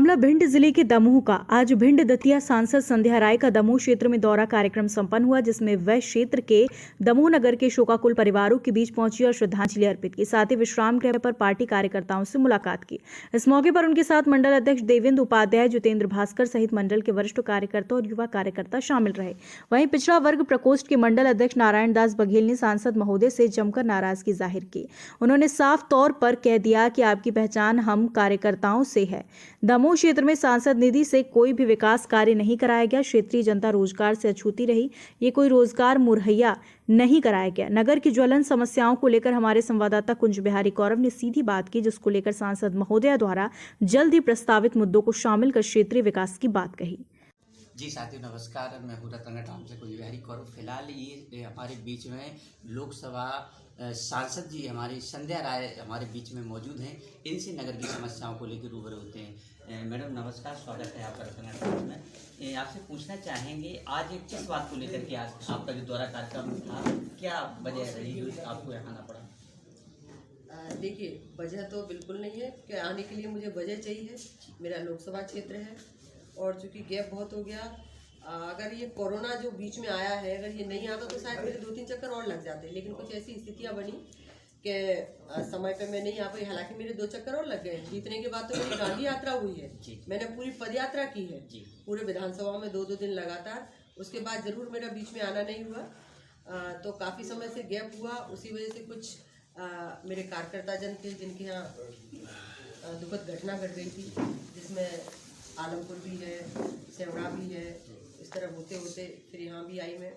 मामला भिंड जिले के दमोह का। आज भिंड दतिया सांसद संध्या राय का दमोह क्षेत्र में दौरा कार्यक्रम संपन्न हुआ, जिसमें वह क्षेत्र के दमोह नगर के शोकाकुल परिवारों के बीच पहुंची और श्रद्धांजलि अर्पित की। साथ ही विश्राम गृह पर पार्टी कार्यकर्ताओं से मुलाकात की। इस मौके पर उनके साथ मंडल अध्यक्ष देवेंद्र उपाध्याय, जितेंद्र भास्कर सहित मंडल के वरिष्ठ कार्यकर्ता और युवा कार्यकर्ता शामिल रहे। वहीं पिछड़ा वर्ग प्रकोष्ठ के मंडल अध्यक्ष नारायण दास बघेल ने सांसद महोदय से जमकर नाराजगी जाहिर की। उन्होंने साफ तौर पर कह दिया कि आपकी पहचान हम कार्यकर्ताओं से है। दमोह क्षेत्र में सांसद निधि से कोई भी विकास कार्य नहीं कराया गया। क्षेत्रीय जनता रोजगार से अछूती रही। ये कोई रोजगार मुहैया नहीं कराया गया। नगर की ज्वलन समस्याओं को लेकर हमारे संवाददाता कुंज बिहारी कौरव ने सीधी बात की, जिसको लेकर सांसद महोदया द्वारा जल्द ही प्रस्तावित मुद्दों को शामिल कर क्षेत्रीय विकास की बात कही। जी साथियों नमस्कार, मैं हूँ रतन राम से कुंज बिहारी कौरव। फिलहाल ये हमारे बीच में लोकसभा सांसद जी हमारी संध्या राय हमारे बीच में मौजूद हैं। इनसे नगर की समस्याओं को लेकर रूबरू होते हैं। मैडम नमस्कार, स्वागत है आपका रतन राम में। आपसे पूछना चाहेंगे आज एक किस बात को लेकर के आज आपका जो दौरा कार्यक्रम था, क्या वजह रही आपको यहाँ आना पड़ा? देखिए, वजह तो बिल्कुल नहीं है कि आने के लिए मुझे वजह चाहिए। मेरा लोकसभा क्षेत्र है और चूँकि गैप बहुत हो गया, अगर ये कोरोना जो बीच में आया है, अगर ये नहीं आता तो शायद मेरे 2-3 चक्कर और लग जाते, लेकिन कुछ ऐसी स्थितियां बनी कि समय पे मैं नहीं आ पाई। हालांकि मेरे 2 चक्कर और लग गए। जीतने के बाद तो मेरी गांधी यात्रा हुई है, मैंने पूरी पदयात्रा की है पूरे विधानसभा में 2-2 दिन लगातार। उसके बाद जरूर मेरा बीच में आना नहीं हुआ, तो काफ़ी समय से गैप हुआ। उसी वजह से कुछ मेरे कार्यकर्ता जन थे जिनके यहाँ दुखद घटना घट गई थी, जिसमें आलमपुर भी है, सेवड़ा भी है। इस तरह होते होते फिर यहाँ भी आई मैं,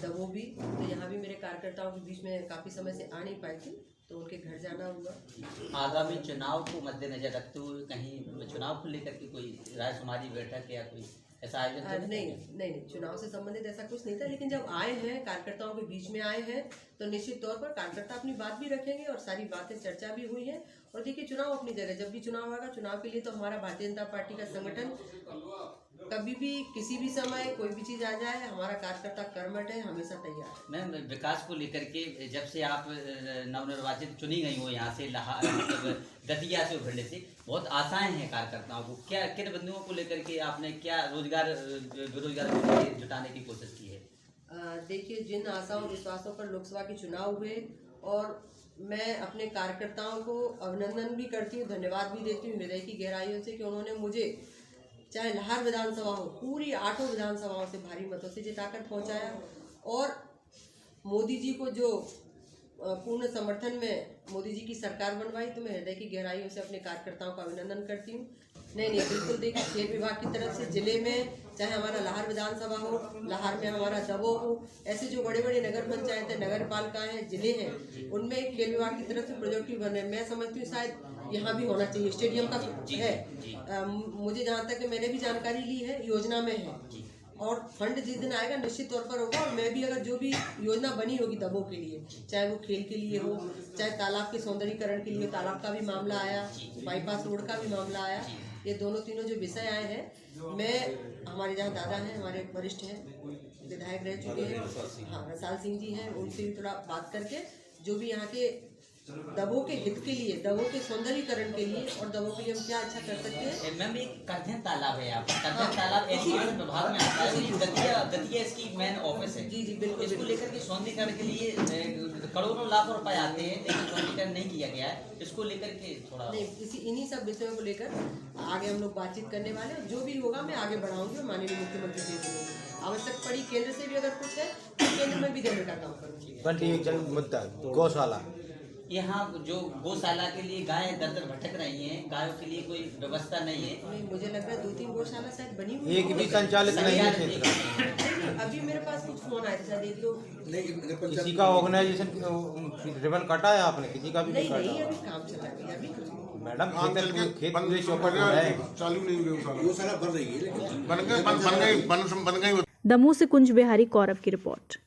दमोह भी। तो यहाँ भी मेरे कार्यकर्ताओं के बीच में काफ़ी समय से आ नहीं पाई थी, तो उनके घर जाना हुआ। आगामी चुनाव को मद्देनजर रखते हुए कहीं चुनाव को लेकर के कोई राय समाजी बैठक या कोई ऐसा आयोजन? नहीं, चुनाव से संबंधित ऐसा कुछ नहीं था। लेकिन जब आए हैं, कार्यकर्ताओं के बीच में आए हैं, तो निश्चित तौर पर कार्यकर्ता अपनी बात भी रखेंगे और सारी बातें चर्चा भी हुई है। और देखिए, चुनाव अपनी जगह, जब भी चुनाव होगा, चुनाव के लिए तो हमारा भारतीय जनता पार्टी का संगठन कभी भी किसी भी समय कोई भी चीज़ आ जाए, हमारा कार्यकर्ता कर्मठ है, हमेशा तैयार है। मैम, विकास को लेकर के जब से आप नवनिर्वाचित चुनी गई हो यहाँ से दतिया से भिंड से, बहुत आशाएं हैं कार्यकर्ताओं को। क्या किन बिंदुओं को लेकर के आपने क्या रोजगार बेरोजगार जुटाने की कोशिश की है? देखिए, जिन आशाओं विश्वासों पर लोकसभा के चुनाव हुए, और मैं अपने कार्यकर्ताओं को अभिनंदन भी करती हूँ, धन्यवाद भी देती हूँ हृदय की गहराइयों से कि उन्होंने मुझे, चाहे लाहौर विधानसभा हो, पूरी 8 विधानसभाओं से भारी मतों से जिताकर पहुंचाया। और मोदी जी को जो पूर्ण समर्थन में मोदी जी की सरकार बनवाई, तो मैं हृदय की गहराइयों से अपने कार्यकर्ताओं का अभिनंदन करती हूँ। नहीं, बिल्कुल। देखिए, खेल विभाग की तरफ से जिले में, चाहे हमारा लाहौर विधानसभा हो, लाहौर में हमारा दमोह हो, ऐसे जो बड़े बड़े नगर पंचायतें, नगर पालिकाएं हैं, जिले हैं, उनमें खेल विभाग की तरफ से प्रोजेक्ट भी बन रहे हैं। मैं समझती हूँ शायद यहाँ भी होना चाहिए, स्टेडियम का है। मुझे जहाँ तक मैंने भी जानकारी ली है, योजना में है, और फंड जिस दिन आएगा निश्चित तौर पर होगा। और मैं भी अगर जो भी योजना बनी होगी दमोह के लिए, चाहे वो खेल के लिए हो, चाहे तालाब के सौंदर्यीकरण के लिए, तालाब का भी मामला आया, बाईपास रोड का भी मामला आया, ये दोनों जो विषय आए हैं, मैं, हमारे जहाँ दादा हैं, हमारे वरिष्ठ हैं, विधायक रह चुके हैं, हाँ, रसाल सिंह जी हैं, उनसे भी थोड़ा बात करके जो भी यहाँ के दमोह के हित के लिए, दमोह के सौंदर्यीकरण के लिए और दमोह के लिए हम क्या अच्छा कर सकते हैं। मैम, एक करधन तालाब है यहाँ, करधन तालाब एजुकेशन विभाग में आता है, दतिया इसकी मेन ऑफिस है। जी बिल्कुल। इसको लेकर के सौंदर्यीकरण के लिए करोड़ों लाखों रुपए आते हैं, लेकिन सौंदर्यीकरण नहीं किया गया है। इसको लेकर के थोड़ा नहीं, इन्हीं सब विषयों को लेकर आगे हम लोग बातचीत करने वाले हैं। जो भी होगा मैं आगे बढ़ाऊंगी और माननीय मुख्यमंत्री जी को आवश्यक पड़ी केंद्र से भी अगर कुछ है तो केंद्र में भी देने का काम करूँगी। एक जन मुद्दा गौशाला, यहाँ जो गौशाला के लिए गायें दर दर भटक रही हैं, गायों के लिए कोई व्यवस्था नहीं है। नहीं, मुझे लग रहा है 2-3 गौशाला शायद बनी हुई, एक भी संचालित नहीं है क्षेत्र। अभी मेरे पास कुछ फोन आया था, देख लो। किसी का ऑर्गेनाइजेशन रिबन काटा है आपने? किसी का भी नहीं, काटा? अभी काम चला है, अभी मैडम, खेत पूरे चौपट हो रहा है, चालू नहीं हुई, गौशाला बन रही है, लेकिन बन गई। दमोह से कुंज बिहारी कौरव की रिपोर्ट।